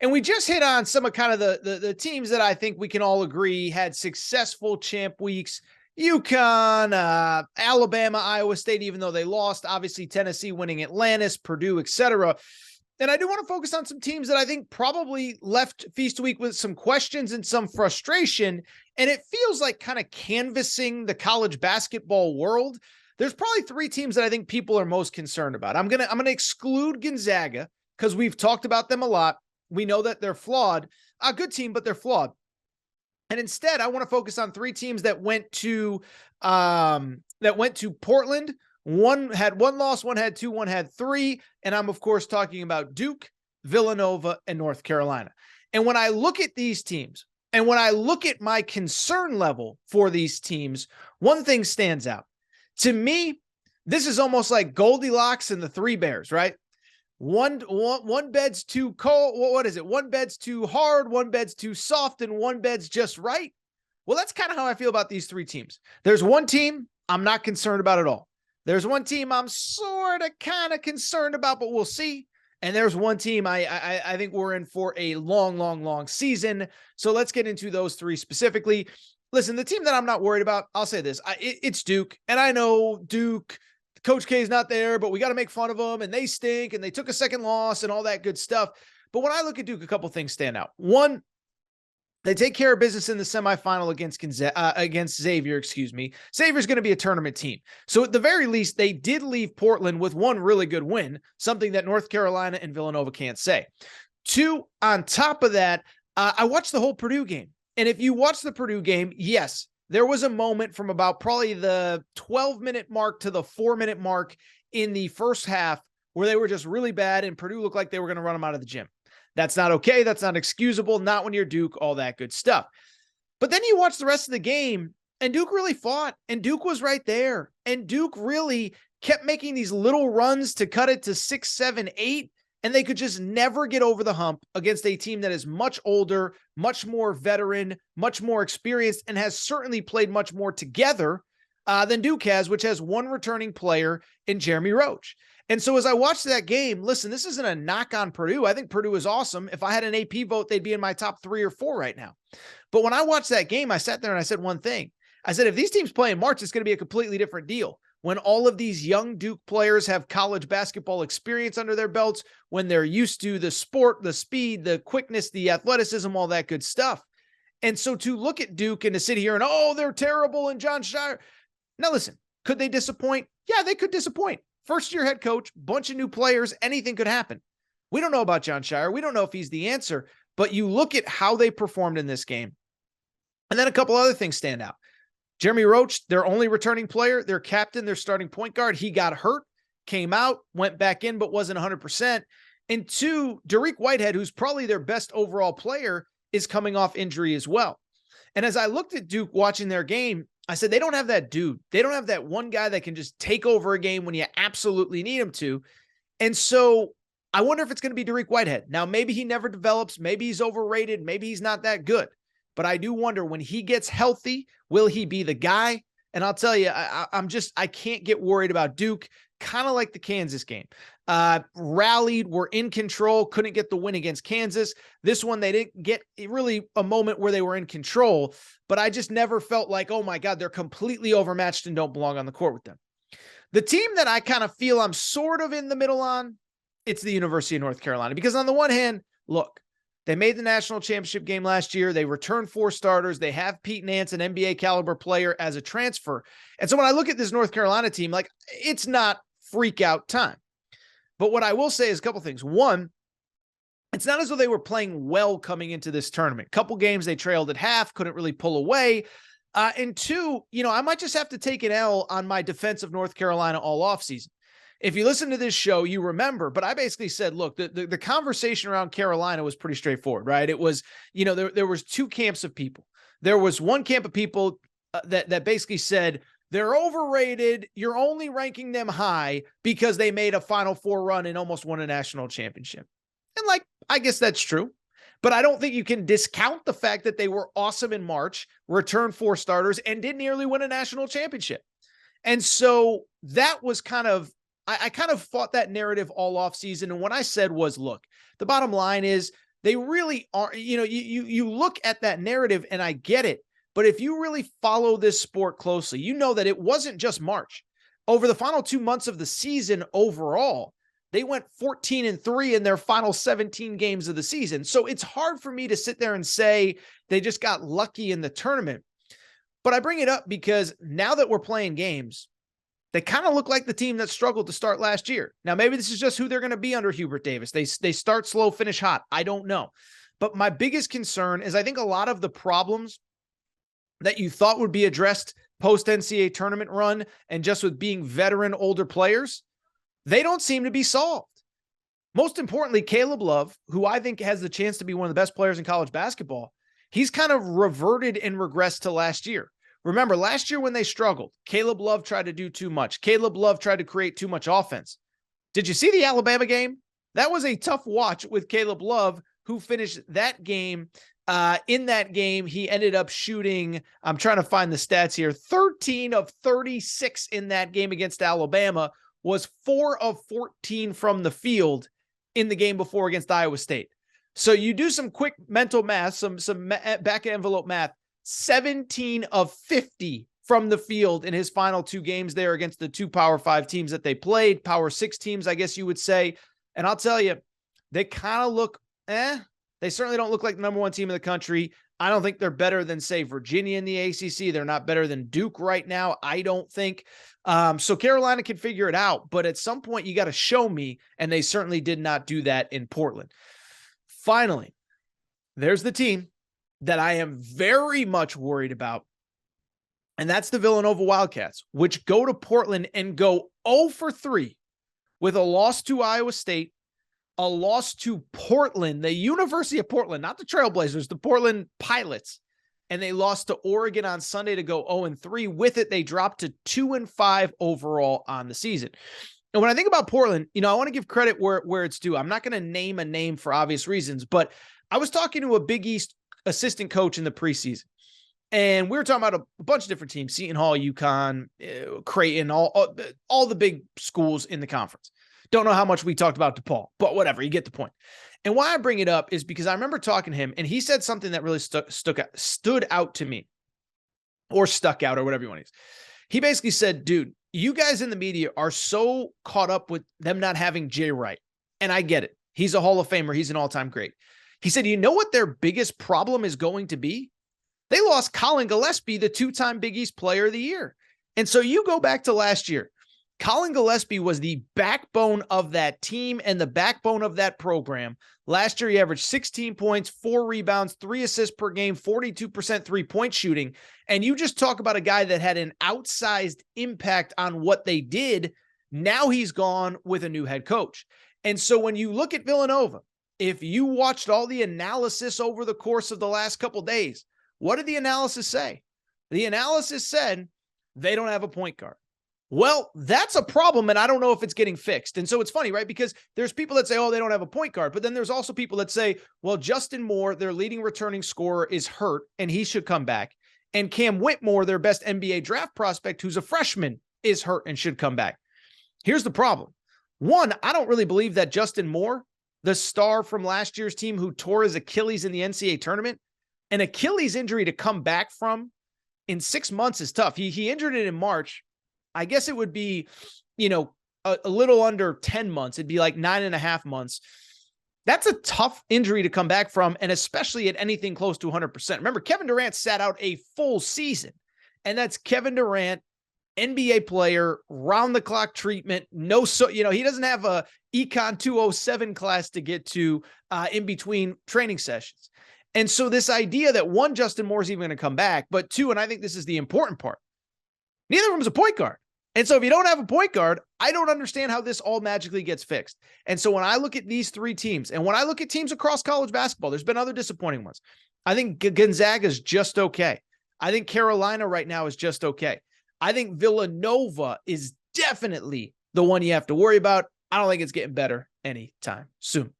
And we just hit on some of kind of the teams that I think we can all agree had successful champ weeks. UConn, Alabama, Iowa State, even though they lost, obviously Tennessee winning Atlantis, Purdue, etc. And I do want to focus on some teams that I think probably left Feast Week with some questions and some frustration. And it feels like kind of canvassing the college basketball world. There's probably three teams that I think people are most concerned about. I'm gonna exclude Gonzaga because we've talked about them a lot. We know that they're flawed. A good team, but they're flawed. And instead, I want to focus on three teams that went to Portland. One had one loss, one had two, one had three. And I'm, of course, talking about Duke, Villanova, and North Carolina. And when I look at these teams, and when I look at my concern level for these teams, one thing stands out. To me, this is almost like Goldilocks and the Three Bears, right? One bed's too cold. What is it? One bed's too hard, one bed's too soft, and one bed's just right. Well, that's kind of how I feel about these three teams. There's one team I'm not concerned about at all. There's one team I'm sort of kind of concerned about, but we'll see. And there's one team I think we're in for a long season. So let's get into those three specifically. Listen, the team that I'm not worried about, I'll say this. It's Duke. And I know Duke, Coach K is not there, but we got to make fun of them, and they stink, and they took a second loss and all that good stuff. But when I look at Duke, a couple things stand out. One, they take care of business in the semifinal against Xavier, Xavier's going to be a tournament team. So at the very least, they did leave Portland with one really good win, something that North Carolina and Villanova can't say. Two, on top of that, I watched the whole Purdue game. And if you watch the Purdue game, yes, there was a moment from about probably the 12-minute mark to the 4-minute mark in the first half where they were just really bad and Purdue looked like they were going to run them out of the gym. That's not okay. That's not excusable. Not when you're Duke, all that good stuff. But then you watch the rest of the game and Duke really fought and Duke was right there. And Duke really kept making these little runs to cut it to 6, 7, 8. And they could just never get over the hump against a team that is much older, much more veteran, much more experienced, and has certainly played much more together than Duke has, which has one returning player in Jeremy Roach. And so as I watched that game, listen, this isn't a knock on Purdue. I think Purdue is awesome. If I had an AP vote, they'd be in my top 3 or 4 right now. But when I watched that game, I sat there and I said one thing. I said, if these teams play in March, it's going to be a completely different deal. When all of these young Duke players have college basketball experience under their belts, when they're used to the sport, the speed, the quickness, the athleticism, all that good stuff. And so to look at Duke and to sit here and, oh, they're terrible and Jon Scheyer. Now listen, could they disappoint? Yeah, they could disappoint. First-year head coach, bunch of new players, anything could happen. We don't know about Jon Scheyer. We don't know if he's the answer, but you look at how they performed in this game. And then a couple other things stand out. Jeremy Roach, their only returning player, their captain, their starting point guard, he got hurt, came out, went back in, but wasn't 100%. And two, Dariq Whitehead, who's probably their best overall player, is coming off injury as well. And as I looked at Duke watching their game, I said, they don't have that dude. They don't have that one guy that can just take over a game when you absolutely need him to. And so I wonder if it's going to be Dariq Whitehead. Now, maybe he never develops. Maybe he's overrated. Maybe he's not that good. But I do wonder when he gets healthy, will he be the guy? And I'll tell you, I can't get worried about Duke, kind of like the Kansas game. Rallied, were in control, couldn't get the win against Kansas. This one, they didn't get really a moment where they were in control, but I just never felt like, oh my God, they're completely overmatched and don't belong on the court with them. The team that I kind of feel I'm sort of in the middle on, it's the University of North Carolina, because on the one hand, look, they made the national championship game last year. They returned 4 starters. They have Pete Nance, an NBA caliber player, as a transfer. And so when I look at this North Carolina team, like, it's not freak out time. But what I will say is a couple things. One, it's not as though they were playing well coming into this tournament. Couple games they trailed at half, couldn't really pull away. And two, I might just have to take an L on my defense of North Carolina all offseason. If you listen to this show, you remember, but I basically said, look, the conversation around Carolina was pretty straightforward, right? It was, there was 2 camps of people. There was one camp of people that basically said, they're overrated. You're only ranking them high because they made a Final Four run and almost won a national championship. And I guess that's true, but I don't think you can discount the fact that they were awesome in March, returned 4 starters, and did nearly win a national championship. And so that was I kind of fought that narrative all off season. And what I said was, look, the bottom line is They really are. You look at that narrative, and I get it. But if you really follow this sport closely, you know that it wasn't just March. Over the final 2 months of the season overall, they went 14-3 in their final 17 games of the season. So it's hard for me to sit there and say they just got lucky in the tournament. But I bring it up because now that we're playing games, they kind of look like the team that struggled to start last year. Now, maybe this is just who they're going to be under Hubert Davis. They start slow, finish hot. I don't know. But my biggest concern is I think a lot of the problems that you thought would be addressed post-NCAA tournament run and just with being veteran older players, they don't seem to be solved. Most importantly, Caleb Love, who I think has the chance to be one of the best players in college basketball, he's kind of reverted and regressed to last year. Remember, last year when they struggled, Caleb Love tried to do too much. Caleb Love tried to create too much offense. Did you see the Alabama game? That was a tough watch with Caleb Love, who finished that game. In that game, he ended up shooting, I'm trying to find the stats here, 13 of 36 in that game against Alabama, was 4 of 14 from the field in the game before against Iowa State. So you do some quick mental math, some back envelope math, 17 of 50 from the field in his final 2 games there against the 2 Power 5 teams that they played, Power 6 teams, I guess you would say. And I'll tell you, they kind of look, they certainly don't look like the number 1 team in the country. I don't think they're better than, say, Virginia in the ACC. They're not better than Duke right now, I don't think. So Carolina can figure it out, but at some point you got to show me, and they certainly did not do that in Portland. Finally, there's the team that I am very much worried about, and that's the Villanova Wildcats, which go to Portland and go 0 for 3 with a loss to Iowa State, a loss to Portland, the University of Portland, not the Trailblazers, the Portland Pilots. And they lost to Oregon on Sunday to go 0-3. With it, they dropped to 2-5 overall on the season. And when I think about Portland, I want to give credit where it's due. I'm not going to name a name for obvious reasons, but I was talking to a Big East assistant coach in the preseason. And we were talking about a bunch of different teams, Seton Hall, UConn, Creighton, all the big schools in the conference. Don't know how much we talked about DePaul, but whatever, you get the point. And why I bring it up is because I remember talking to him, and he said something that really stood out to me, or stuck out, or whatever you want to use. He basically said, dude, you guys in the media are so caught up with them not having Jay Wright. And I get it. He's a Hall of Famer. He's an all-time great. He said, you know what their biggest problem is going to be? They lost Colin Gillespie, the 2-time Big East Player of the Year. And so you go back to last year. Colin Gillespie was the backbone of that team and the backbone of that program. Last year, he averaged 16 points, 4 rebounds, 3 assists per game, 42% three-point shooting. And you just talk about a guy that had an outsized impact on what they did. Now he's gone with a new head coach. And so when you look at Villanova, if you watched all the analysis over the course of the last couple of days, what did the analysis say? The analysis said they don't have a point guard. Well, that's a problem, and I don't know if it's getting fixed. And so it's funny, right? Because there's people that say, oh, they don't have a point guard. But then there's also people that say, well, Justin Moore, their leading returning scorer, is hurt, and he should come back. And Cam Whitmore, their best NBA draft prospect, who's a freshman, is hurt and should come back. Here's the problem. One, I don't really believe that Justin Moore, the star from last year's team who tore his Achilles in the NCAA tournament, an Achilles injury to come back from in 6 months is tough. He injured it in March. I guess it would be, a little under 10 months. It'd be like 9.5 months. That's a tough injury to come back from, and especially at anything close to 100%. Remember, Kevin Durant sat out a full season, and that's Kevin Durant, NBA player, round-the-clock treatment. He doesn't have a Econ 207 class to get to in between training sessions. And so this idea that, one, Justin Moore is even going to come back, but two, and I think this is the important part, neither of them is a point guard. And so if you don't have a point guard, I don't understand how this all magically gets fixed. And so when I look at these 3 teams, and when I look at teams across college basketball, there's been other disappointing ones. I think Gonzaga is just okay. I think Carolina right now is just okay. I think Villanova is definitely the one you have to worry about. I don't think it's getting better anytime soon.